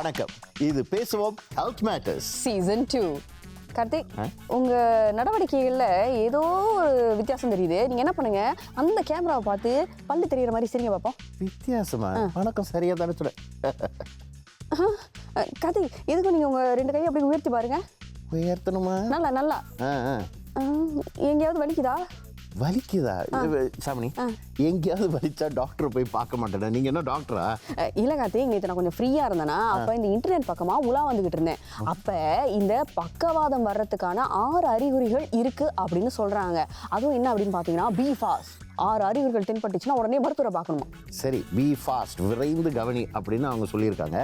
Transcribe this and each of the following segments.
வணக்கம். இது பேசுவோம் ஹெல்த் மேட்டர்ஸ் சீசன் 2. கார்த்திக், உங்க நடவடிக்கைகள்ல ஏதோ ஒரு வித்தியாசம் தெரியுது. நீங்க என்ன பண்ணுங்க, அந்த கேமராவை பார்த்து பல்லு தெரியற மாதிரி சரிங்க பார்ப்போம். வித்தியாசமா? வணக்கம், சரியா தானே சொல்ல. கார்த்திக், எதுக்கும் நீங்க உங்க 2 கையை அப்படி உயர்த்தி பாருங்க. உயர்த்தணுமா? நல்லா நல்லா. எங்கேயாவது வலிக்குதா? வலிக்குதா? சாமினி, எங்கேயாவது வலிச்சா டாக்டர் போய் பார்க்க மாட்டேனா? நீங்க என்ன டாக்டரா? இல்ல கார்த்திக், நேற்று நான் கொஞ்சம் ஃப்ரீயா இருந்தேனா, அப்ப இந்த இன்டர்நெட் பக்கமா உலா வந்துகிட்டு இருந்தேன். அப்ப இந்த பக்கவாதம் வர்றதுக்கான 6 அறிகுறிகள் இருக்கு அப்படின்னு சொல்றாங்க. அதுவும் என்ன அப்படின்னு பாத்தீங்கன்னா, பி ஃபாஸ்ட். 6 அறிகுறிகள் தென்பட்டுச்சுன்னா உடனே மருத்துவரை பார்க்கணுமா? சரி, பி ஃபாஸ்ட், விரைந்து கவனி அப்படின்னு அவங்க சொல்லியிருக்காங்க.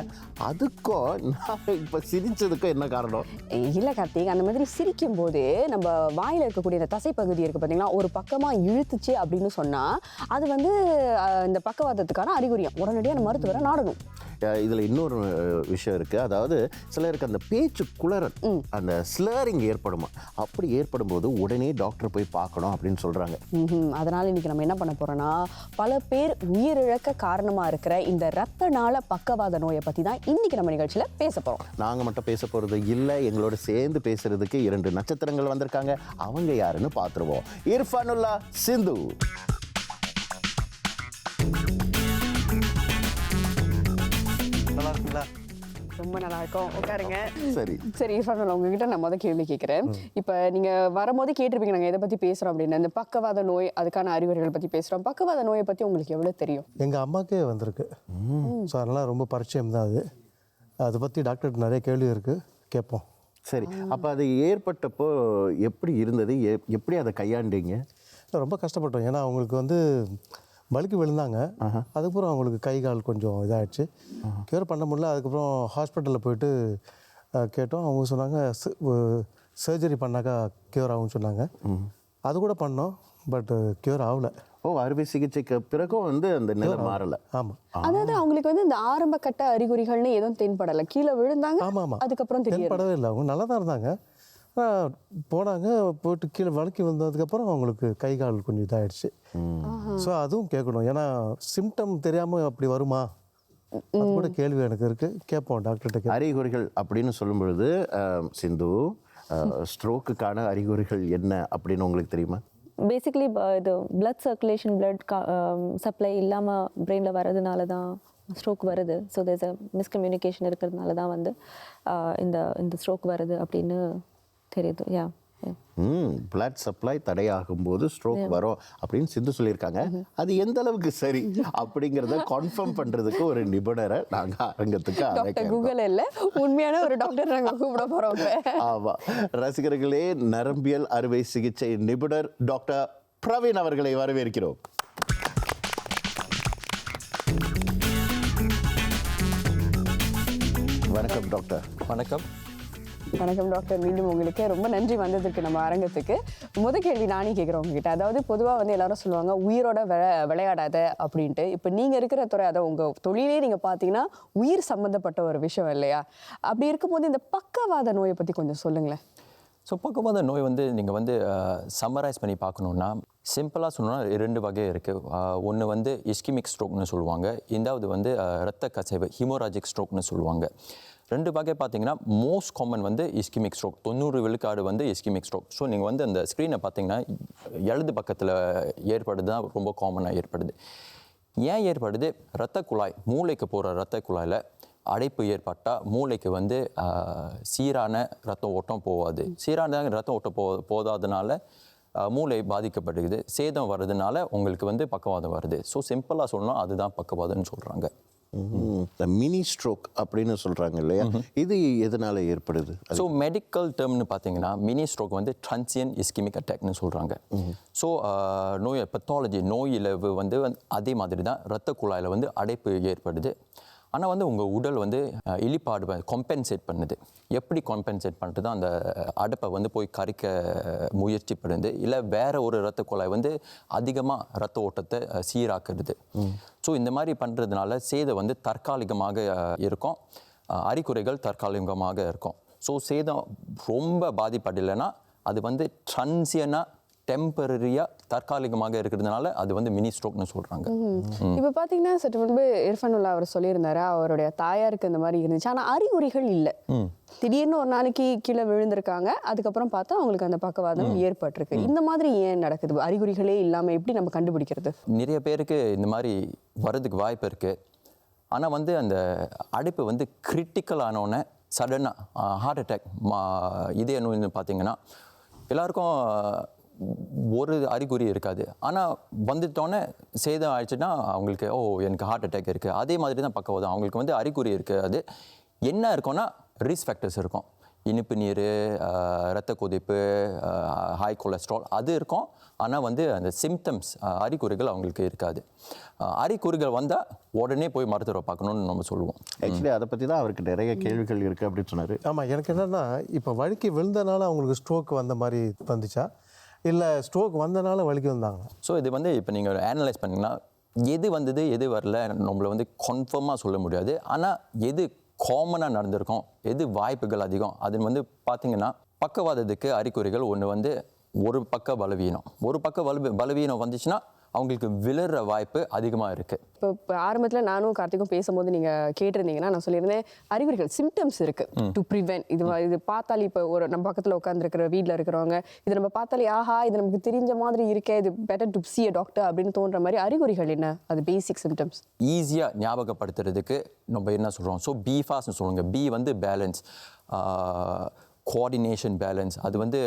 அதுக்கும் நான் இப்போ சிரிச்சதுக்கும் என்ன காரணம்? இல்லை கார்த்திக், அந்த மாதிரி சிரிக்கும் போது நம்ம வாயில் இருக்கக்கூடிய இந்த தசைப்பகுதி இருக்குது பார்த்தீங்களா, ஒரு பக்கமாக இழுத்துச்சு அப்படின்னு சொன்னால் அது வந்து இந்த பக்கவாதத்துக்கான அறிகுறியம். உடனடியாக அந்த மருத்துவரை நாடணும். இதில் இன்னொரு விஷயம் இருக்குது. அதாவது சிலருக்கு அந்த பேச்சு குளறல், அந்த ஸ்லரிங் ஏற்படுமா. அப்படி ஏற்படும் போது உடனே டாக்டர் போய் பார்க்கணும் அப்படின்னு சொல்கிறாங்க. அதனால் இன்றைக்கி நம்ம என்ன பண்ண போகிறோன்னா, பல பேர் உயிரிழக்க காரணமாக இருக்கிற இந்த இரத்த நாள பக்கவாத நோயை பற்றி தான் இன்றைக்கி நம்ம நிகழ்ச்சியில் பேச போகிறோம். நாங்கள் மட்டும் பேச போகிறது இல்லை, எங்களோட சேர்ந்து பேசுறதுக்கு 2 நட்சத்திரங்கள் வந்திருக்காங்க. அவங்க யாருன்னு பார்த்துருவோம். இர்ஃபானுல்லா, சிந்து. ரொம்ப நல்லா இருக்கும், உட்காருங்க. சரி சரி இர்ஃபானுல்லா, உங்ககிட்ட நான் கேள்வி கேட்குறேன். இப்போ நீங்கள் வரும்போது கேட்டிருப்பீங்க நாங்கள் எதை பற்றி பேசுகிறோம் அப்படின்னு. இந்த பக்கவாத நோய், அதுக்கான அறிகுறிகள் பற்றி பேசுகிறோம். பக்கவாத நோயை பற்றி உங்களுக்கு எவ்வளோ தெரியும்? எங்கள் அம்மாக்கே வந்திருக்கு. ஸோ அதெல்லாம் ரொம்ப பரிச்சயம் தான் அது. அதை பற்றி டாக்டர்கிட்ட நிறைய கேள்வி இருக்குது, கேட்போம். சரி, அப்போ அது ஏற்பட்டப்போ எப்படி இருந்தது? எப்படி அதை கையாண்டீங்க? ரொம்ப கஷ்டப்பட்டோம். ஏன்னா அவங்களுக்கு வந்து வலிக்கு விழுந்தாங்க. அதுக்கப்புறம் அவங்களுக்கு கை கால் கொஞ்சம் இதாகிடுச்சு, க்யூர் பண்ண முடியல. அதுக்கப்புறம் ஹாஸ்பிட்டலில் போயிட்டு கேட்டோம். அவங்க சொன்னாங்க சர்ஜரி பண்ணாக்கா க்யூர் ஆகும்னு சொன்னாங்க. அது கூட பண்ணோம், பட் க்யூர் ஆகலை. அறுவை சிகிச்சைக்கு பிறகும் வந்து அந்த நிலை மாறலை. ஆமாம், அதாவது அவங்களுக்கு வந்து இந்த ஆரம்ப கட்ட அறிகுறிகள்னு எதுவும் தென்படலை. கீழே விழுந்தாங்க. ஆமாம், அதுக்கப்புறம் தென்படவே இல்லை. அவங்க நல்லா தான் இருந்தாங்க. போனாங்க, போயிட்டு கீழே வலிக்கு வந்ததுக்கப்புறம் அவங்களுக்கு கை கால் கொஞ்சம் இதாகிடுச்சு. ஸோ அதுவும் கேட்கணும். ஏன்னா சிம்டம் தெரியாமல் அப்படி வருமா, அது கூட கேள்வி எனக்கு இருக்குது, கேட்போம் டாக்டர்கிட்ட. அறிகுறிகள் அப்படின்னு சொல்லும் பொழுது சிந்து, ஸ்ட்ரோக்குக்கான அறிகுறிகள் என்ன அப்படின்னு உங்களுக்கு தெரியுமா? பேசிக்கலி இது பிளட் சர்க்குலேஷன், பிளட் சப்ளை இல்லாமல் பிரெயினில் வர்றதுனால தான் ஸ்ட்ரோக் வருது. ஸோ தேர்ஸ் அ மிஸ்கம்யூனிகேஷன் இருக்கிறதுனால தான் வந்து இந்த ஸ்ட்ரோக் வருது அப்படின்னு தெரியுது. பிளட் சப்ளை தடையாகும் போது ஸ்ட்ரோக் வரும் அப்படின்னு சிந்து சொல்லியிருக்காங்க. அது எந்த அளவுக்கு சரி அப்படிங்கிறத கன்ஃபார்ம் பண்றதுக்கு ஒரு நிபுணரை நாங்கள் அரங்கத்துக்கு கூகுள் இல்ல, உண்மையான ஒரு டாக்டர் நாங்கள் கூப்பிட போறோம். ஆமா, ரசிகர்களே, நரம்பியல் அறுவை சிகிச்சை நிபுணர் டாக்டர் பிரவீன் அவர்களை வரவேற்கிறோம். வணக்கம் டாக்டர். வணக்கம். வணக்கம் டாக்டர், மீண்டும் உங்களுக்கு ரொம்ப நன்றி வந்ததுக்கு நம்ம அரங்கத்துக்கு. கேள்வி நானே கேட்குறேன் உங்ககிட்ட. அதாவது பொதுவாக வந்து எல்லாரும் சொல்லுவாங்க உயிரோட விளையாடாத அப்படின்ட்டு. இப்போ நீங்கள் இருக்கிற துறை, அதை உங்கள் தொழிலே நீங்கள் பார்த்தீங்கன்னா உயிர் சம்மந்தப்பட்ட ஒரு விஷயம் இல்லையா? அப்படி இருக்கும்போது இந்த பக்கவாத நோயை பற்றி கொஞ்சம் சொல்லுங்களேன். ஸோ பக்கவாத நோய் வந்து நீங்கள் வந்து சம்மரைஸ் பண்ணி பார்க்கணுன்னா, சிம்பிளாக சொல்லணும்னா 2 வகை இருக்குது. ஒன்று வந்து இஸ்கிமிக் ஸ்ட்ரோக்னு சொல்லுவாங்க, இந்தாவது வந்து இரத்த கசிவு, ஹீமோராஜிக் ஸ்ட்ரோக்னு சொல்லுவாங்க. 2 வகை பார்த்தீங்கன்னா மோஸ்ட் காமன் வந்து இஸ்கிமிக் ஸ்ட்ரோக், 90 விழுக்காடு வந்து இஸ்கிமிக் ஸ்ட்ரோக். ஸோ நீங்கள் வந்து அந்த ஸ்க்ரீனை பார்த்தீங்கன்னா இடது பக்கத்தில் ஏற்படுது தான் ரொம்ப காமனாக ஏற்படுது. ஏன் ஏற்படுது? இரத்த குழாய், மூளைக்கு போகிற இரத்த குழாயில் அடைப்பு ஏற்பட்டால் மூளைக்கு வந்து சீரான ரத்த ஓட்டம் போகாது. சீரான ரத்த ஓட்டம் போதாதனால மூளை பாதிக்கப்படுகிறது. சேதம் வர்றதுனால உங்களுக்கு வந்து பக்கவாதம் வருது. ஸோ சிம்பிளாக சொல்லணும், அதுதான் பக்கவாதம்னு சொல்கிறாங்க. மினி ஸ்ட்ரோக் அப்படின்னு சொல்கிறாங்க இல்லையா? இது எதனால் ஏற்படுது? ஸோ மெடிக்கல் டேர்ம்னு பார்த்தீங்கன்னா மினி ஸ்ட்ரோக் வந்து ட்ரான்சியன்ட் இஸ்கிமிக் அட்டாக்னு சொல்கிறாங்க. ஸோ நோய் பத்தாலஜி, நோய் இழவு வந்து அதே மாதிரி தான். இரத்த குழாயில் வந்து அடைப்பு ஏற்படுது. ஆனால் வந்து உங்கள் உடல் வந்து இழிப்பாடு காம்பென்சேட் பண்ணுது. எப்படி காம்பென்சேட் பண்ணுறது? அந்த அடைப்பை வந்து போய் கரைக்க முயற்சி பண்ணுது, இல்லை வேறு ஒரு இரத்த குழாய் வந்து அதிகமாக இரத்த ஓட்டத்தை சீராக்குறது. ஸோ இந்த மாதிரி பண்ணுறதுனால சேதம் வந்து தற்காலிகமாக இருக்கும், அறிகுறிகள் தற்காலிகமாக இருக்கும். ஸோ சேதம் ரொம்ப பாதிப்படலைன்னா அது வந்து ட்ரான்சியனாக டெம்பரரியாக தற்காலிகமாக இருக்கிறதுனால அது வந்து மினி ஸ்ட்ரோக்னு சொல்கிறாங்க. இப்போ பார்த்தீங்கன்னா சற்று முன்பு இர்ஃபானுல்லா அவர் சொல்லியிருந்தாரு அவருடைய தாயாருக்கு இந்த மாதிரி இருந்துச்சு, ஆனால் அறிகுறிகள் இல்லை. திடீர்னு ஒரு நாளைக்கு கீழே விழுந்திருக்காங்க, அதுக்கப்புறம் பார்த்தா அவங்களுக்கு அந்த பக்கவாதம் ஏற்பட்டிருக்கு. இந்த மாதிரி ஏன் நடக்குது? அறிகுறிகளே இல்லாமல் எப்படி நம்ம கண்டுபிடிக்கிறது? நிறைய பேருக்கு இந்த மாதிரி வர்றதுக்கு வாய்ப்பு இருக்குது. ஆனால் வந்து அந்த அடைப்பு வந்து கிரிட்டிக்கல் ஆனோடனே சடனாக ஹார்ட் அட்டாக் இதய நோய்னு பார்த்தீங்கன்னா எல்லாருக்கும் ஒரு அறிகுறி இருக்காது. ஆனால் வந்துட்டோன்னே சேதம் ஆயிடுச்சுன்னா அவங்களுக்கு எனக்கு ஹார்ட் அட்டாக் இருக்குது. அதே மாதிரி தான் பக்கவாதம். அவங்களுக்கு வந்து அறிகுறி இருக்காது. என்ன இருக்கும்னா ரிஸ்க் ஃபேக்டர்ஸ் இருக்கும். இனிப்பு நீர், இரத்த கொதிப்பு, ஹை கொலஸ்ட்ரால் அது இருக்கும். ஆனால் வந்து அந்த சிம்டம்ஸ் அறிகுறிகள் அவங்களுக்கு இருக்காது. அறிகுறிகள் வந்தால் உடனே போய் மருத்துவரை பார்க்கணுன்னு நம்ம சொல்லுவோம். ஆக்சுவலி அதை பற்றி தான் அவருக்கு நிறைய கேள்விகள் இருக்குது அப்படின்னு சொன்னார். ஆமாம், எனக்கு என்னென்னா இப்போ வலிக்கு விழுந்தனால அவங்களுக்கு ஸ்ட்ரோக் வந்த மாதிரி வந்துச்சா இல்லை ஸ்ட்ரோக் வந்தனால வலிக்கு வந்தாங்களா? ஸோ இது வந்து இப்போ நீங்கள் அனலைஸ் பண்ணிங்கன்னா எது வந்தது எது வரல நம்மளை வந்து கன்ஃபார்மாக சொல்ல முடியாது. ஆனால் எது காமனாக நடந்திருக்கும், எது வாய்ப்புகள் அதிகம், அது வந்து பார்த்திங்கன்னா பக்கவாதத்துக்கு அறிகுறிகள் ஒன்று வந்து ஒரு பக்க பலவீனம். ஒரு பக்க பலவீனம் வந்துச்சுன்னா அவங்களுக்கு விழுற வாய்ப்பு அதிகமாக இருக்குது. இப்போ ஆரம்பத்தில் நானும் கார்த்திக்கும் பேசும்போது நீங்கள் கேட்டிருந்தீங்கன்னா நான் சொல்லியிருந்தேன் அறிகுறிகள் சிம்டம்ஸ் இருக்குது டு ப்ரிவென்ட். இது பார்த்தாலே இப்போ ஒரு நம்ம பக்கத்தில் உட்காந்துருக்கிற வீட்டில் இருக்கிறவங்க இது நம்ம பார்த்தாலே ஆஹா இது நமக்கு தெரிஞ்ச மாதிரி இருக்கே, இது better to see a doctor அப்படின்னு தோன்ற மாதிரி அறிகுறிகள் என்ன? அது பேசிக் சிம்டம்ஸ் ஈஸியாக ஞாபகப்படுத்துறதுக்கு நம்ம என்ன சொல்கிறோம்? ஸோ பி ஃபாஸ்ட்னு சொல்லுவாங்க. பி வந்து பேலன்ஸ், கோஆர்டினேஷன் பேலன்ஸ், அது வந்து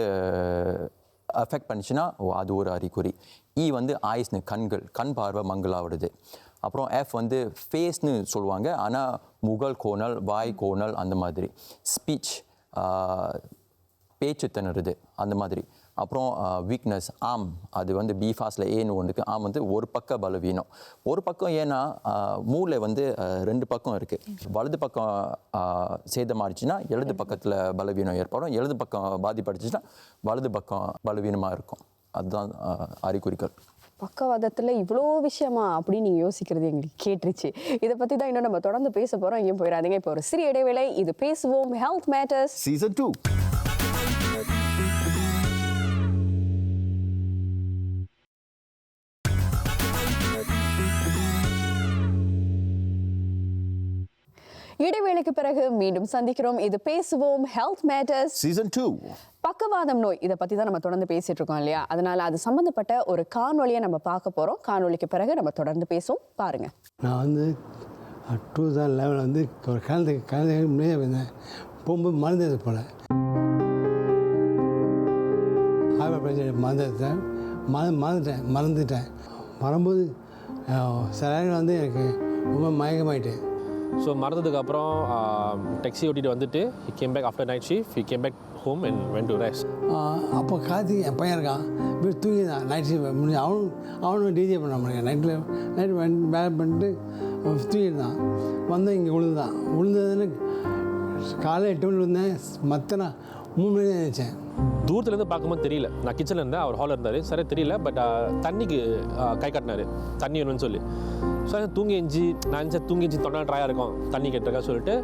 அஃபெக்ட் பண்ணிச்சுன்னா அது ஒரு அறிகுறி. இ வந்து ஐஸ்னு கண்கள், கண் பார்வை மங்களாவிடுது. அப்புறம் எஃப் வந்து ஃபேஸ்னு சொல்லுவாங்க, ஆனால் முகல் கோணல், வாய் கோணல் அந்த மாதிரி. ஸ்பீச் பேச்சு திணறுது அந்த மாதிரி. அப்புறம் வீக்னஸ் ஆம், அது வந்து பி ஃபாஸ்டில் ஏன்னு ஒன்றுக்கு. ஆம் வந்து ஒரு பக்க பலவீனம். ஒரு பக்கம் ஏன்னா மூளை வந்து ரெண்டு பக்கம் இருக்குது. வலது பக்கம் சேதமாகிடுச்சுன்னா இடது பக்கத்தில் பலவீனம் ஏற்படும். இடது பக்கம் பாதிப்படைச்சுன்னா வலது பக்கம் பலவீனமாக இருக்கும். அதுதான் அறிகுறிகள். பக்கவாதத்தில் இவ்வளோ விஷயமா அப்படின்னு நீங்கள் யோசிக்கிறது எங்களுக்கு கேட்டுருச்சு. இதை பற்றி தான் இன்னும் நம்ம தொடர்ந்து பேச போகிறோம். எங்கேயும் போயிடாதீங்க. இப்போ ஒரு சிறிய இடைவேளை. இது பேசுவோம் ஹெல்த் மேட்டர்ஸ் சீசன் 2. இடைவேளைக்கு பிறகு மீண்டும் சந்திக்கிறோம். இது பேசுவோம் ஹெல்த் மேட்டர்ஸ் சீசன் 2. பக்கவாதம் நோய் இதை பற்றி தான் நம்ம தொடர்ந்து பேசிட்டு இருக்கோம் இல்லையா? அதனால அது சம்மந்தப்பட்ட ஒரு காணொலியை நம்ம பார்க்க போகிறோம். காணொலிக்கு பிறகு நம்ம தொடர்ந்து பேசுவோம். பாருங்க. நான் வந்து 2011 வந்து ஒரு கலந்து முன்னே வந்தேன். போகும்போது மருந்து எடுத்து போல மறந்துட்டேன். வரும்போது சில நேரம் வந்து எனக்கு ரொம்ப மயக்கமாயிட்டேன். ஸோ மறந்ததுக்கப்புறம் டேக்ஸி ஓட்டிகிட்டு வந்துட்டு he came back after night shift. He came back home and went to rest. அப்போ கார்த்திக் என் பையன் இருக்கான், இப்படி தூங்கிதான் நைட் ஷிஃப்ட் முடிஞ்சு அவனும் டிஜே பண்ண முடியாது. நைட்டு வேலை பண்ணிட்டு தூங்கிட்டான். வந்து இங்கே விழுந்ததுன்னு காலையில் 8 மணிக்கு வந்தேன். மற்ற 3 மணி நினைச்சேன். தூரத்துலேருந்து பார்க்கும்போது தெரியல. நான் கிச்சனில் இருந்தேன், அவர் ஹாலில் இருந்தார். சரி தெரியல, பட் தண்ணிக்கு கை காட்டினார், தண்ணி வேணும்னு சொல்லி. ஸோ தூங்கி எஞ்சி தொண்டை ட்ராயாக இருக்கும், தண்ணி கேட்டிருக்கா சொல்லிட்டு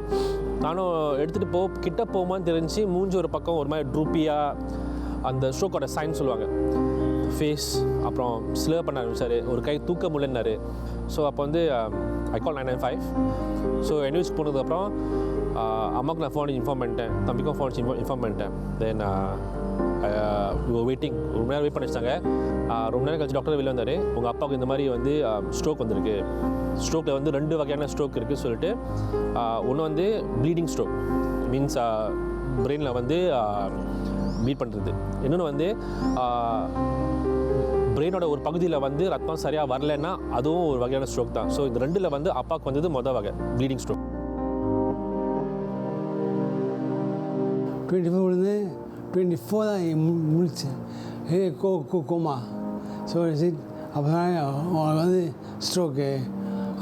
நானும் எடுத்துகிட்டு கிட்ட போகுமான்னு தெரிஞ்சு மூஞ்சி ஒரு பக்கம் ஒரு மாதிரி ட்ரூப்பியாக அந்த ஸ்ட்ரோக்கோட சைன் சொல்லுவாங்க. ஃபேஸ் அப்புறம் ஸ்லோ பண்ண ஆரம்பிச்சார். ஒரு கை தூக்க முடியலன்னாரு. ஸோ அப்போ வந்து ஐ கால் 995. ஸோ என்யூஸ் போனதுக்கப்புறம் அம்மாவுக்கு நான் ஃபோன் இன்ஃபார்ம் பண்ணிட்டேன், தம்பிக்கும் ஃபோன் இன்ஃபார்ம் பண்ணிட்டேன். தென் வெயிட்டிங் ரொம்ப நேரம் வெயிட் பண்ணி வச்சாங்க. ரொம்ப நேரம் கழிச்சு டாக்டர் வெளில வந்தார். உங்கள் அப்பாவுக்கு இந்த மாதிரி வந்து ஸ்ட்ரோக் வந்திருக்கு. ஸ்ட்ரோக்கில் வந்து 2 வகையான ஸ்ட்ரோக் இருக்குது சொல்லிட்டு, ஒன்று வந்து ப்ளீடிங் ஸ்ட்ரோக், மீன்ஸ் பிரெயினில் வந்து ப்ளீட் பண்ணுறது. இன்னொன்று வந்து பிரெயினோட ஒரு பகுதியில் வந்து ரத்தம் சரியாக வரலைன்னா அதுவும் ஒரு வகையான ஸ்ட்ரோக் தான். ஸோ இந்த 2ல் வந்து அப்பாவுக்கு வந்தது மொதல் வகை ப்ளீடிங் ஸ்ட்ரோக். 24 விழுந்து 24 தான் முடிச்சேன். கோமா ஸோ அப்போ தான் வந்து ஸ்ட்ரோக்கு.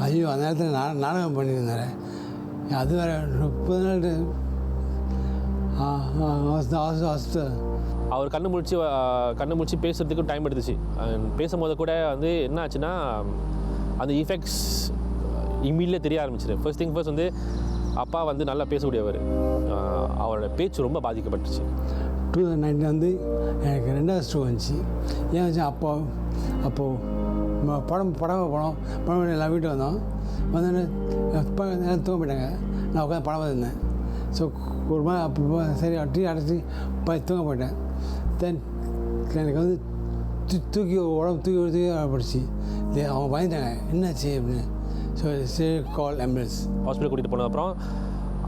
ஐயோ அந்த நேரத்தில் நாடகம் பண்ணியிருந்தார். அது வேறு 30 நாள் அவர் கண்ணு முடிச்சு பேசுகிறதுக்கும் டைம் எடுத்துச்சு. பேசும்போது கூட வந்து என்ன ஆச்சுன்னா அந்த இஃபெக்ட்ஸ் இம்மீடியட்லேயே தெரிய ஆரம்பிச்சிது. ஃபர்ஸ்ட் திங் ஃபர்ஸ்ட் வந்து அப்பா வந்து நல்லா பேசக்கூடியவர், அவரோட பேச்சு ரொம்ப பாதிக்கப்பட்டுச்சு. 2019 வந்து எனக்கு 2வது ஸ்ட்ரோக் வந்துச்சு. ஏன் வச்சு அப்போது படம் எல்லாம் வீட்டுக்கு வந்தோம். வந்தோடனே நேரம் தூங்க போயிட்டாங்க. நான் உட்காந்து படம் பார்த்துருந்தேன். ஸோ ஒரு மாதிரி அப்போ சரி அடைச்சி தூங்க போயிட்டேன். தென் எனக்கு வந்து உடம்பு தூக்கி படிச்சு அவங்க பயந்துட்டாங்க, என்னாச்சு அப்படின்னு. ஸோ சரி கால் ஆம்புலன்ஸ். ஹாஸ்பிட்டல் கூட்டிகிட்டு போனதுக்கப்புறம்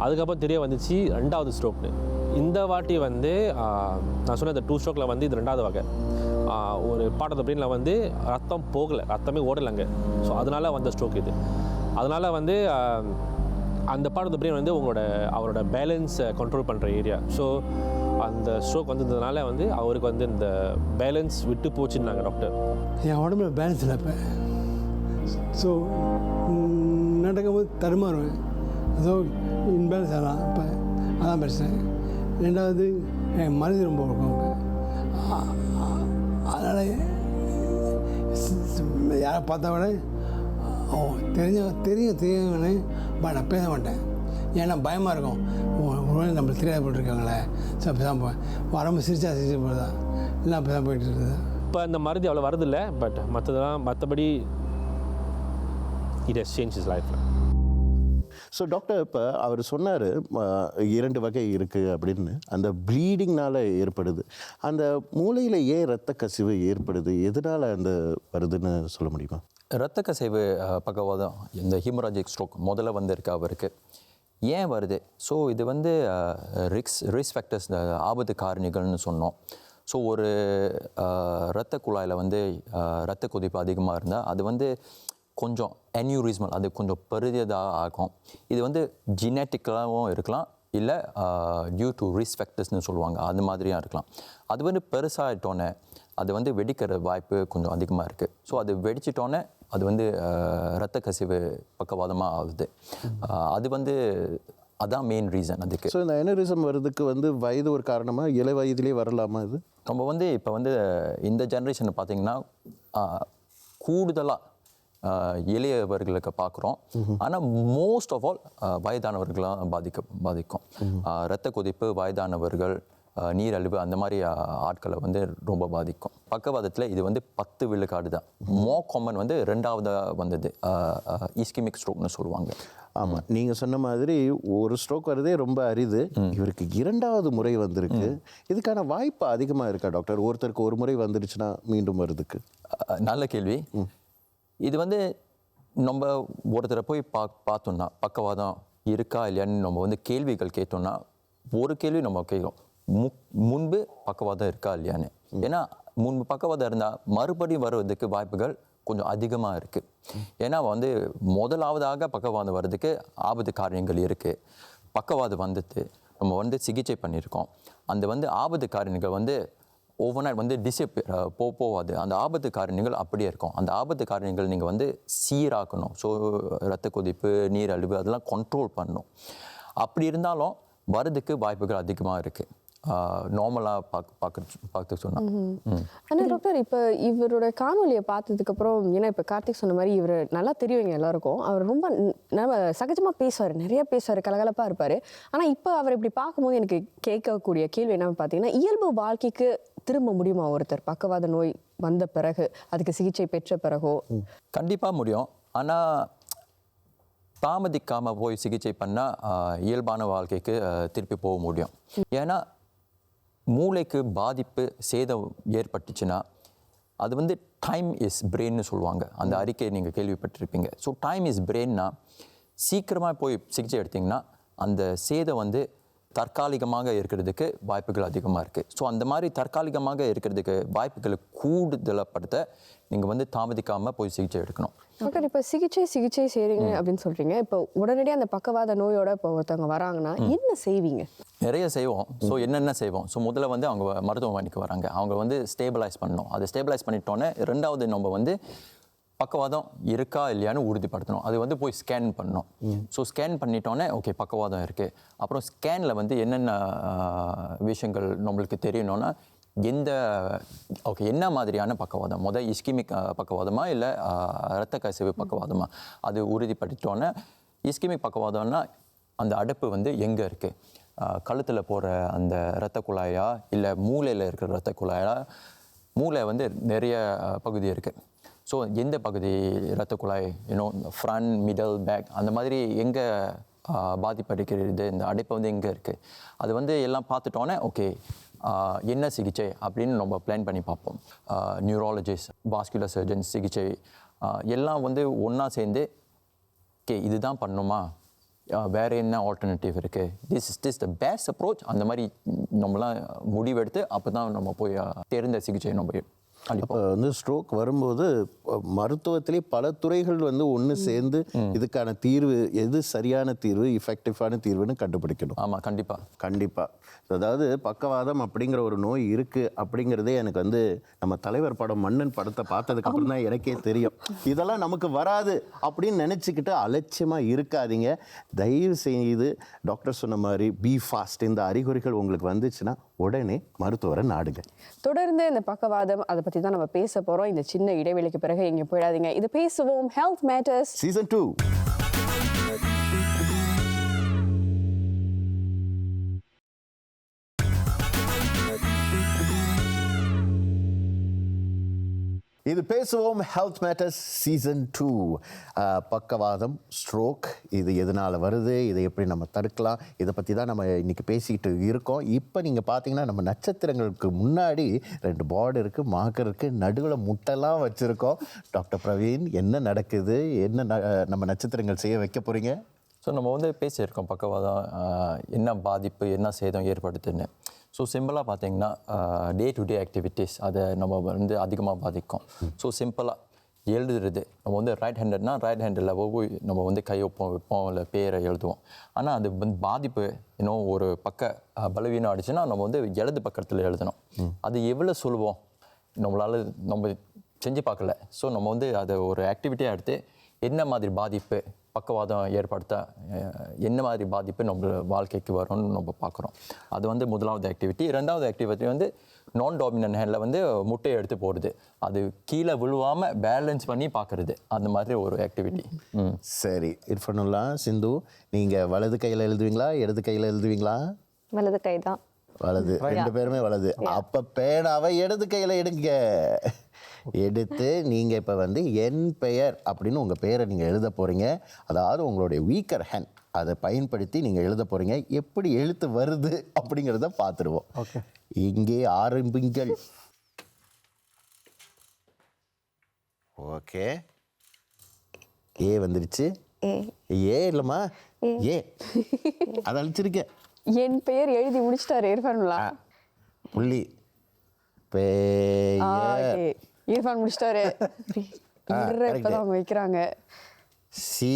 அதுக்கப்புறம் தெரிய வந்துச்சு 2வது ஸ்ட்ரோக்னு. இந்த வாட்டி வந்து நான் சொன்ன இந்த 2 ஸ்ட்ரோக்கில் வந்து இது 2வது வகை. ஒரு பார்ட் ஆஃப் த பிரெயினில் வந்து ரத்தம் போகலை, ரத்தமே ஓடலைங்க. ஸோ அதனால் வந்த ஸ்ட்ரோக் இது. அதனால் வந்து அந்த பார்ட் ஆஃப் த பிரெயின் வந்து அவரோட பேலன்ஸை கண்ட்ரோல் பண்ணுற ஏரியா. ஸோ அந்த ஸ்ட்ரோக் வந்ததுனால வந்து அவருக்கு வந்து இந்த பேலன்ஸ் விட்டு போச்சுன்னாங்க டாக்டர். என் உடம்புல பேலன்ஸ் இல்லை இப்போ. ஸோ நடக்கும்போது தருமாறுவேன், அதோ இன்பேலன்ஸ் ஆகலாம். இப்போ அதான் பிரச்சனை. 2வது என் மருந்து ரொம்ப இருக்கும். அதனால் யாரை பார்த்தா விட தெரியுங்கன்னு நான் பேச மாட்டேன். ஏன்னா பயமாக இருக்கும், ஒருவேளை நம்மளுக்கு தெரியாத போட்டுருக்காங்களே. ஸோ அப்போ தான் போவேன். வரும்போது சிரிச்சா போதுதான், எல்லாம் அப்போ தான் போயிட்டு இருக்குது. இப்போ இந்த மருந்து அவ்வளோ வரதில்லை. பட் மற்றபடி இட் ஹஸ் சேஞ்ச் ஹிஸ் லைஃப்பில். ஸோ டாக்டர், இப்போ அவர் சொன்னார் 2 வகை இருக்குது அப்படின்னு. அந்த ப்ளீடிங்னால் ஏற்படுது. அந்த மூளையில் ஏன் இரத்த கசிவு ஏற்படுது, எதனால் அந்த வருதுன்னு சொல்ல முடியுமா? இரத்த கசிவு பக்கவாதம், இந்த ஹீமோராஜிக் ஸ்ட்ரோக் முதல்ல வந்திருக்கு அவருக்கு. ஏன் வருது? ஸோ இது வந்து ரிஸ்க் ஃபேக்டர்ஸ், ஆபத்து காரணிகள்னு சொன்னோம். ஸோ ஒரு இரத்த குழாயில் வந்து இரத்த கொதிப்பு அதிகமாக இருந்தால் அது வந்து கொஞ்சம் அன்யூரிஸ்மல், அது கொஞ்சம் பெரியதாக ஆகும். இது வந்து ஜெனட்டிக்கலாகவும் இருக்கலாம், இல்லை டியூ டு ரிஸ்க் ஃபேக்டர்ஸ்னு சொல்லுவாங்க, அது மாதிரியாக இருக்கலாம். அது வந்து பெருசாகிட்டோன்னே அது வந்து வெடிக்கிற வாய்ப்பு கொஞ்சம் அதிகமாக இருக்குது. ஸோ அது வெடிச்சிட்டோன்னே அது வந்து இரத்த கசிவு பக்கவாதமாக ஆகுது. அது வந்து அதான் மெயின் ரீசன் அதுக்கு. ஸோ இந்த அனரிசம் வர்றதுக்கு வந்து வயது ஒரு காரணமாக, இளை வயதிலே வரலாமா இது? நம்ம வந்து இப்போ வந்து இந்த ஜென்ரேஷனை பார்த்திங்கன்னா கூடுதலாக இளையவர்களுக்கு பார்க்குறோம். ஆனால் மோஸ்ட் ஆஃப் ஆல் வயதானவர்களாக பாதிக்கும். இரத்த கொதிப்பு, வயதானவர்கள், நீரழிவு, அந்த மாதிரி ஆட்களை வந்து ரொம்ப பாதிக்கும். பக்கவாதத்தில் இது வந்து 10 விழுக்காடு தான். மோர் காமன் வந்து 2வதாக வந்தது இஸ்கிமிக் ஸ்ட்ரோக்னு சொல்லுவாங்க. ஆமாம், நீங்கள் சொன்ன மாதிரி ஒரு ஸ்ட்ரோக் வரதே ரொம்ப அரிது. இவருக்கு 2வது முறை வந்திருக்கு. இதுக்கான வாய்ப்பு அதிகமாக இருக்கா டாக்டர்? ஒருத்தருக்கு ஒரு முறை வந்துருச்சுன்னா மீண்டும் வருதுக்கு? நல்ல கேள்வி. இது வந்து நம்ம ஒருத்தரை போய் பார்த்தோம்னா பக்கவாதம் இருக்கா இல்லையான்னு நம்ம வந்து கேள்விகள் கேட்டோம்னா, ஒரு கேள்வி நம்ம கேட்கும், முன்பு பக்கவாதம் இருக்கா இல்லையான்னு. ஏன்னா முன்பு பக்கவாதம் இருந்தால் மறுபடியும் வருவதற்கு வாய்ப்புகள் கொஞ்சம் அதிகமாக இருக்குது. ஏன்னா வந்து முதலாவதாக பக்கவாதம் வர்றதுக்கு ஆபத்து காரணங்கள் இருக்குது. பக்கவாதம் வந்துட்டு நம்ம வந்து சிகிச்சை பண்ணியிருக்கோம். அந்த வந்து ஆபத்து காரணிகள் வந்து ஓவர்நைட் வந்து போகாது. அந்த ஆபத்து காரணிகள் அப்படியே இருக்கும். அந்த ஆபத்து காரணிகள் நீங்கள் வந்து சீராக்கணும். ஸோ இரத்த கொதிப்பு, நீரழிவு அதெல்லாம் கண்ட்ரோல் பண்ணணும். அப்படி இருந்தாலும் வரதுக்கு வாய்ப்புகள் அதிகமாக இருக்குது. நார்மலாக பார்த்து சொன்னால். ஆனால் டாக்டர், இப்போ இவரோட காணொலியை பார்த்ததுக்கப்புறம், ஏன்னா இப்போ கார்த்திக் சொன்ன மாதிரி இவர் நல்லா தெரியுங்க எல்லாருக்கும். அவர் ரொம்ப சகஜமாக பேசுவார், நிறைய பேசுவார், கலகலப்பாக இருப்பார். ஆனால் இப்போ அவர் இப்படி பார்க்கும்போது எனக்கு கேட்கக்கூடிய கேள்வி என்னன்னு பார்த்தீங்கன்னா, இயல்பு வாழ்க்கைக்கு திரும்ப முடியுமா ஒருத்தர் பக்கவாத நோய் வந்த பிறகு, அதுக்கு சிகிச்சை பெற்ற பிறகோ? கண்டிப்பாக முடியும். ஆனால் தாமதிக்காமல் போய் சிகிச்சை பண்ணால் இயல்பான வாழ்க்கைக்கு திருப்பி போக முடியும். ஏன்னா மூளைக்கு பாதிப்பு, சேதம் ஏற்பட்டுச்சுன்னா அது வந்து டைம் இஸ் பிரெயின்னு சொல்லுவாங்க. அந்த அறிக்கையை நீங்கள் கேள்விப்பட்டிருப்பீங்க. ஸோ டைம் இஸ் பிரெயின்னா சீக்கிரமாக போய் சிகிச்சை எடுத்திங்கன்னா அந்த சேதம் வந்து தற்காலிகமாக இருக்கிறதுக்கு வாய்ப்புகள் அதிகமாக இருக்குது. ஸோ அந்த மாதிரி தற்காலிகமாக இருக்கிறதுக்கு வாய்ப்புகளை கூடுதலப்படுத்த நீங்கள் வந்து தாமதிக்காமல் போய் சிகிச்சை எடுக்கணும். டாக்டர், இப்போ சிகிச்சை செய்கிறீங்க அப்படின்னு சொல்கிறீங்க. இப்போ உடனடியாக அந்த பக்கவாத நோயோட இப்போ ஒருத்தவங்க வராங்கன்னா என்ன செய்வீங்க? நிறைய செய்வோம். ஸோ என்னென்ன செய்வோம்? ஸோ முதல்ல வந்து அவங்க மருத்துவமனைக்கு வராங்க, அவங்க வந்து ஸ்டேபிளைஸ் பண்ணணும். அதை ஸ்டேபிளைஸ் பண்ணிட்டோன்னே 2வது நம்ம வந்து பக்கவாதம் இருக்கா இல்லையான்னு உறுதிப்படுத்தணும். அது வந்து போய் ஸ்கேன் பண்ணணும். ஸோ ஸ்கேன் பண்ணிட்டோன்னே ஓகே பக்கவாதம் இருக்குது. அப்புறம் ஸ்கேனில் வந்து என்னென்ன விஷயங்கள் நம்மளுக்கு தெரியணும்னா, என்ன மாதிரியான பக்கவாதம், இஸ்கிமிக் பக்கவாதமா இல்லை இரத்த கசிவு பக்கவாதமா, அது உறுதிப்படுத்திட்டோன்னே இஸ்கிமிக் பக்கவாதம்னா அந்த அடைப்பு வந்து எங்கே இருக்குது, கழுத்தில் போகிற அந்த இரத்த குழாயா இல்லை மூளையில் இருக்கிற இரத்த குழாயா. மூளை வந்து நிறைய பகுதி இருக்குது. ஸோ எந்த பகுதி இரத்த குழாய் ஃப்ரண்ட் மிடில் பேக் அந்த மாதிரி எங்கே பாதிப்படைக்கிறது, இந்த அடைப்பு வந்து எங்கே இருக்குது, அது வந்து எல்லாம் பார்த்துட்டோன்னே ஓகே என்ன சிகிச்சை அப்படின்னு நம்ம பிளான் பண்ணி பார்ப்போம். நியூராலஜிஸ்ட், வாஸ்குலர் சர்ஜன் சிகிச்சை எல்லாம் வந்து ஒன்றா சேர்ந்து ஓகே இதுதான் பண்ணுமா, வேறு என்ன ஆல்டர்னேட்டிவ் இருக்குது, திஸ் த பெஸ்ட் அப்ரோச் அந்த மாதிரி நம்மளாம் முடிவெடுத்து அப்போ தான் நம்ம போய் தெரிந்த சிகிச்சை நம்ம அப்போ வந்து ஸ்ட்ரோக் வரும்போது மருத்துவத்திலே பல துறைகள் வந்து ஒன்று சேர்ந்து இதுக்கான தீர்வு எது சரியான தீர்வு, இஃபெக்டிவான தீர்வுன்னு கண்டுபிடிக்கணும். ஆமாம், கண்டிப்பாக. அதாவது பக்கவாதம் அப்படிங்கிற ஒரு நோய் இருக்குது அப்படிங்கிறதே எனக்கு வந்து நம்ம தலைவர் படம் மன்னன் படத்தை பார்த்ததுக்கு அப்புறம் தான் எனக்கே தெரியும். இதெல்லாம் நமக்கு வராது அப்படின்னு நினச்சிக்கிட்டு அலட்சியமாக இருக்காதீங்க. தயவு செய்து டாக்டர் சொன்ன மாதிரி பி ஃபாஸ்ட். இந்த அறிகுறிகள் உங்களுக்கு வந்துச்சுன்னா உடனே மருத்துவரை நாடுங்க. தொடர்ந்து இந்த பக்கவாதம் அதை பற்றி தான் நம்ம பேச போகிறோம். இந்த சின்ன இடைவெளிக்கு பிறகு எங்கே போயிடாதீங்க. இது பேசுவோம் ஹெல்த் மேட்டர்ஸ் சீசன் 2. இது பேசுவோம் ஹெல்த் மேட்டர்ஸ் சீசன் 2. பக்கவாதம், ஸ்ட்ரோக், இது எதனால் வருது, இதை எப்படி நம்ம தடுக்கலாம், இதை பற்றி தான் நம்ம இன்றைக்கி பேசிக்கிட்டு இருக்கோம். இப்போ நீங்கள் பார்த்தீங்கன்னா நம்ம நட்சத்திரங்களுக்கு முன்னாடி 2 பாட் இருக்குது, மார்க்கர் இருக்குது, நடுவில் முட்டைலாம் வச்சுருக்கோம். டாக்டர் பிரவீன், என்ன நடக்குது, என்ன நம்ம நட்சத்திரங்கள் செய்ய வைக்க போகிறீங்க? ஸோ நம்ம வந்து பேசியிருக்கோம் பக்கவாதம் என்ன பாதிப்பு, என்ன சேதம் ஏற்படுத்துன்னு. ஸோ சிம்பிளாக பார்த்தீங்கன்னா டே டு டே ஆக்டிவிட்டீஸ் அதை நம்ம வந்து அதிகமாக பாதிக்கும். ஸோ சிம்பிளாக எழுதுறது, நம்ம வந்து ரைட் ஹேண்டட்னா ரைட் ஹேண்டில் போய் நம்ம வந்து கை வைப்போம் இல்லை பேரை எழுதுவோம். ஆனால் அது வந்து பாதிப்பு இன்னும் ஒரு பக்க பலவீனம் ஆயிடுச்சுன்னா நம்ம வந்து இடது பக்கத்தில் எழுதணும். அது எவ்வளோ சொல்லுவோம் நம்மளால் நம்ம செஞ்சு பார்க்கல. ஸோ நம்ம வந்து அதை ஒரு ஆக்டிவிட்டியாக எடுத்து என்ன மாதிரி பாதிப்பு பக்கவாதம் ஏற்படுத்த என்ன மாதிரி பாதிப்பு நம்ம வாழ்க்கைக்கு வரும்னு நம்ம பார்க்குறோம். அது வந்து முதலாவது ஆக்டிவிட்டி. 2வது ஆக்டிவிட்டி வந்து நான் டாமினன்ட் ஹேண்டில் வந்து முட்டையை எடுத்து போடுறது, அது கீழே விழுவாமல் பேலன்ஸ் பண்ணி பார்க்குறது, அந்த மாதிரி ஒரு ஆக்டிவிட்டி. சரி இர்ஃபனுல்லா, சிந்து, நீங்கள் வலது கையில் எழுதுவீங்களா இடது கையில் எழுதுவீங்களா? வலது கை தான். வலது, 2 பேருமே வலது. அப்போ பேனாவை இடது கையில் எடுங்க. எடுத்து நீங்கள் இப்போ வந்து என் பெயர் அப்படின்னு உங்கள் பெயரை நீங்கள் எழுத போகிறீங்க. அதாவது உங்களுடைய வீக்கர் ஹேண்ட் அதை பயன்படுத்தி நீங்கள் எழுத போகிறீங்க. எப்படி எழுத்து வருது அப்படிங்கிறத பார்த்துருவோம். ஓகே, இங்கே ஆரம்பிங்கள். ஓகே, ஏ வந்துருச்சு. ஏ இல்லைம்மா, ஏ அதை அழிச்சிருக்கேன். என் பெயர் எழுதி முடிச்சிட்டாரு இர்ஃபானுல்லா. புள்ளி பெயர் இர்ஃபான் முடிச்சிட்டாரு. இப்பதான் அவங்க வைக்கிறாங்க. சி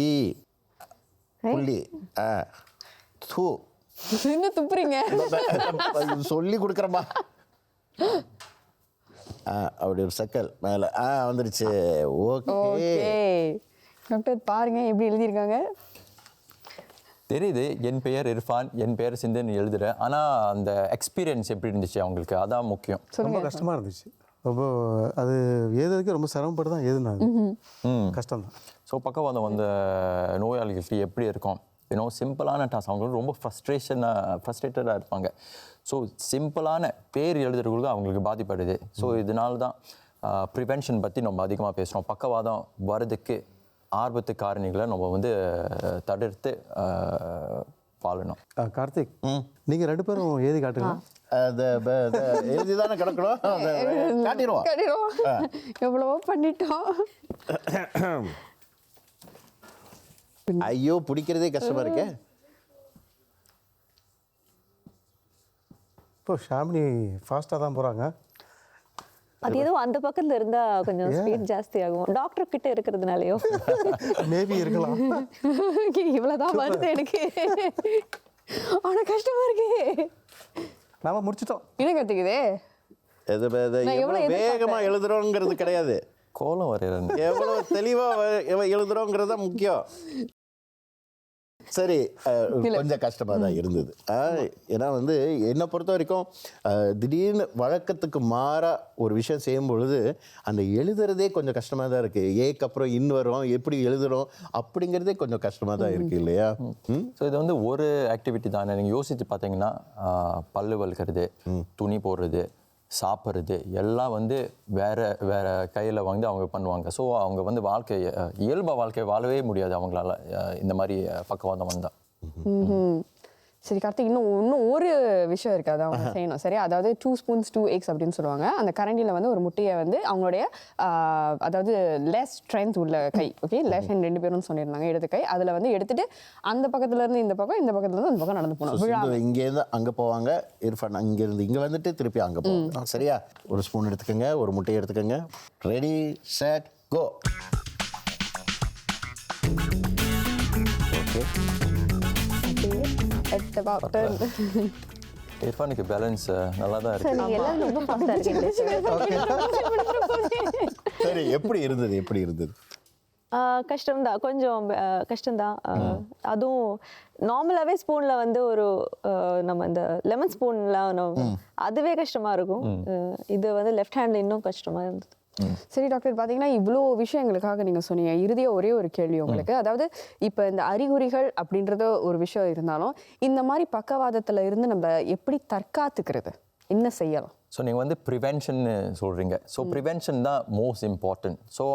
புள்ளி தூ. என்ன துப்புறீங்க? சொல்லி கொடுக்குறமா. அப்படி ஒரு சக்கல் மேலே வந்துருச்சு. ஓகே டாக்டர் பாருங்க எப்படி எழுதியிருக்காங்க. தெரியுது, என் பெயர் இர்ஃபான், என் பெயர் சிந்துன்னு எழுதுகிறேன். ஆனால் அந்த எக்ஸ்பீரியன்ஸ் எப்படி இருந்துச்சு அவங்களுக்கு, அதான் முக்கியம். ரொம்ப கஷ்டமாக இருந்துச்சு. ரொம்ப அது எழுதுறதுக்கு ரொம்ப சிரமப்பட்டு தான் எழுதுனாங்க. கஷ்டம்தான். ஸோ பக்கவாதம் வந்த நோயாளிகளுக்கு எப்படி இருக்கும், சிம்பிளான டாஸ்க். அவங்களுக்கு ரொம்ப ஃப்ரஸ்ட்ரேட்டடாக இருப்பாங்க. ஸோ சிம்பிளான பேர் எழுதுறதுக்கு அவங்களுக்கு பாதிப்படுது. ஸோ இதனால தான் ப்ரிவென்ஷன் பற்றி நம்ம அதிகமாக பேசுகிறோம். பக்கவாதம் வர்றதுக்கு ஆர்வத்து காரணிகளை நம்ம வந்து தடுத்து வாழணும். கார்த்திக், நீங்கள் 2 பேரும் எழுதி காட்டுங்க. எழுதி தானே கிடக்கணும், காட்டிடுவோம். எவ்வளவோ பண்ணிட்டோம். ஐயோ பிடிக்கிறதே கஷ்டமா இருக்கே. இப்போ ஷாமினி ஃபாஸ்ட்டாக தான் போகிறாங்க. அது ஏதோ அந்த பக்கத்துல இருந்தா கொஞ்சம் ஸ்பீட் ஜாஸ்தி ஆகும். டாக்டர் கிட்ட இருக்கிறதுனாலயோ மேபி இருக்கலாம். இவ்வளவுதான் வருது எனக்கு. ஆனா கஷ்டமா இருக்கு. நாம முடிச்சிட்டோம். என்ன கத்துக்குதே? வேகமா எழுதுறோங்கிறது கிடையாது, கோலம் வரையறது. எவ்வளவு தெளிவா எழுதுறோங்கிறது தான் முக்கியம். சரி, கொஞ்சம் கஷ்டமாக தான் இருந்தது. ஏன்னா வந்து என்னை பொறுத்த வரைக்கும் திடீர்னு வழக்கத்துக்கு மாறா ஒரு விஷயம் செய்யும் பொழுது அந்த எழுதுறதே கொஞ்சம் கஷ்டமாக தான் இருக்குது. ஏக்கு அப்புறம் இன் வரும், எப்படி எழுதுறோம் அப்படிங்கிறதே கொஞ்சம் கஷ்டமாக தான் இருக்குது இல்லையா? ஸோ இது வந்து ஒரு ஆக்டிவிட்டி தானே. நீங்கள் யோசித்து பார்த்தீங்கன்னா பல்லு வளர்க்குறது, துணி போடுறது, சாப்பிட்றது எல்லாம் வந்து வேறு கையில் வந்து அவங்க பண்ணுவாங்க. ஸோ அவங்க வந்து இயல்பு வாழ்க்கையை வாழவே முடியாது அவங்களால இந்த மாதிரி பக்கவாதம் வந்தால். சரி கார்த்திக், இன்னும் ஒரு விஷயம் இருக்குது, அதை அவங்க செய்யணும். சரி, அதாவது 2 spoons 2 eggs அப்படின்னு சொல்லுவாங்க. அந்த கரண்டியில் வந்து ஒரு முட்டையை வந்து அவங்களுடைய அதாவது லெஸ் ஸ்ட்ரென்த் உள்ள கை, ஓகே, லெஃப்ட் ஹேண்ட் 2 பேரும் சொல்லியிருந்தாங்க, இடது கை, அதில் வந்து எடுத்துட்டு அந்த பக்கத்துலேருந்து இந்த பக்கம், இந்த பக்கத்துலேருந்து அந்த பக்கம் நடந்து போகணும். இங்கேருந்து அங்கே போவாங்க, இர்ஃபான் அங்கேருந்து இங்கே வந்துட்டு திருப்பி அங்கே போவாங்க. சரியா? ஒரு ஸ்பூன் எடுத்துக்கோங்க, ஒரு முட்டையை எடுத்துக்கோங்க. ரெடி, செட், கோ. ஓகே, இர்ஃபானுக்கு பேலன்ஸ் நல்லா தான் இருக்கு. சரி, எப்படி இருந்தது? கஷ்டம்தான், கொஞ்சம் கஷ்டம்தான். அதுவும் நார்மலாகவே ஸ்பூனில் வந்து ஒரு நம்ம இந்த லெமன் ஸ்பூன்லாம் அதுவே கஷ்டமாக இருக்கும். இது வந்து லெஃப்ட் ஹேண்டில் இன்னும் கஷ்டமாக இருந்தது. சரி டாக்டர், பார்த்தீங்கன்னா இவ்வளோ விஷயம் எங்களுக்காக நீங்கள் சொன்னீங்க. இறுதியாக ஒரே ஒரு கேள்வி உங்களுக்கு. அதாவது இப்போ இந்த அறிகுறிகள் அப்படின்றது ஒரு விஷயம் இருந்தாலும் இந்த மாதிரி பக்கவாதத்தில் இருந்து நம்ம எப்படி தற்காத்துக்கிறது, என்ன செய்யலாம்? ஸோ நீங்கள் வந்து ப்ரிவென்ஷன் சொல்கிறீங்க. ஸோ ப்ரிவென்ஷன் தான் மோஸ்ட் இம்பார்ட்டன்ட். ஸோ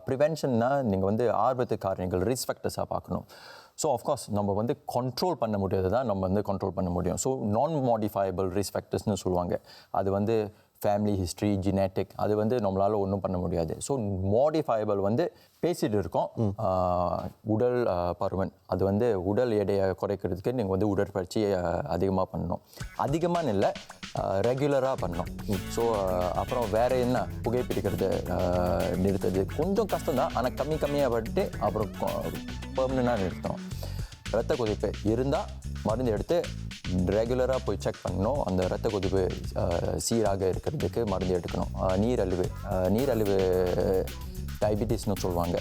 ப்ரிவென்ஷன்னா நீங்கள் வந்து ஆர்வத்து காரணிகள், ரிஸ்க் ஃபேக்டர்ஸாக பார்க்கணும். ஸோ ஆஃப்கோர்ஸ் நம்ம வந்து கண்ட்ரோல் பண்ண முடியாது தான் நம்ம வந்து கண்ட்ரோல் பண்ண முடியும். ஸோ நான் மாடிஃபையபிள் ரிஸ்க் ஃபேக்டர்ஸ்னு சொல்லுவாங்க. அது வந்து ஃபேமிலி ஹிஸ்ட்ரி, ஜெனட்டிக், அது வந்து நம்மளால் ஒன்றும் பண்ண முடியாது. ஸோ மாடிஃபையபிள் வந்து பேசிகிட்டு இருக்கோம். உடல் பருமன், அது வந்து உடல் எடையை குறைக்கிறதுக்கு நீங்கள் வந்து உடற்பயிற்சி அதிகமாக பண்ணணும். அதிகமாக இல்லை, ரெகுலராக பண்ணணும். ஸோ அப்புறம் வேறு என்ன, புகைப்பிடிக்கிறது நிறுத்துறது கொஞ்சம் கஷ்டம்தான், ஆனால் கம்மியாக பட்டு அப்புறம் பெர்மனண்டாக நிறுத்தணும். இரத்த கொதிப்பு இருந்தால் மருந்து எடுத்து ரெகுலராக போய் செக் பண்ணணும். அந்த இரத்த கொதிப்பு சீராக இருக்கிறதுக்கு மருந்து எடுக்கணும். நீரழிவு டயபிட்டிஸ்னு சொல்லுவாங்க,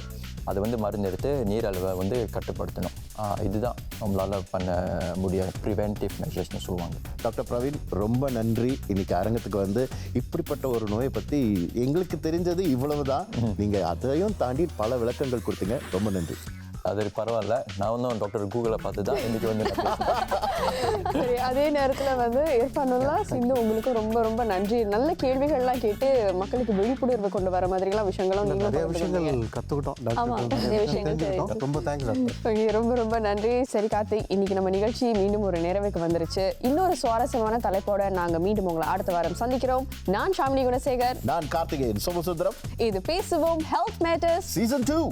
அது வந்து மருந்து எடுத்து நீரழிவை வந்து கட்டுப்படுத்தணும். இதுதான் நம்மளால் பண்ண முடிய ப்ரிவென்டிவ் மெஷர்ஸ்னு சொல்லுவாங்க. டாக்டர் பிரவீன், ரொம்ப நன்றி. இன்னைக்கு அரங்கத்துக்கு வந்து இப்படிப்பட்ட ஒரு நோயை பற்றி எங்களுக்கு தெரிஞ்சது இவ்வளவு தான். நீங்கள் அதையும் தாண்டி பல விளக்கங்கள் கொடுத்தீங்க. ரொம்ப நன்றி. அது பரவாயில்ல, நான் வந்து டாக்டர் கூகுளை பார்த்து தான் இன்றைக்கி வந்து சரி, அதே நேரத்தில் வந்து இர்ஃபானுல்லா, சிந்து, உங்களுக்கு ரொம்ப ரொம்ப நன்றி. நல்ல கேள்விகள்லாம் கேட்டு மக்களுக்கு விழிப்புணர்வு கொண்டு வர மாதிரிலாம் விஷயங்களும் நிறைய விஷயங்கள் கற்றுக்கிட்டோம். ரொம்ப தேங்க்ஸ். ரொம்ப ரொம்ப நன்றி. சரி கார்த்திக், இன்னைக்கு நம்ம நிகழ்ச்சி மீண்டும் ஒரு நிறைவுக்கு வந்துருச்சு. இன்னொரு சுவாரஸ்யமான தலைப்போட நாங்கள் மீண்டும் உங்களை அடுத்த வாரம் சந்திக்கிறோம். நான் ஷாமினி குணசேகர். நான் கார்த்திகேயன் சோமசுந்தரம். இது பேசுவோம் ஹெல்த் மேட்டர்ஸ் சீசன் 2.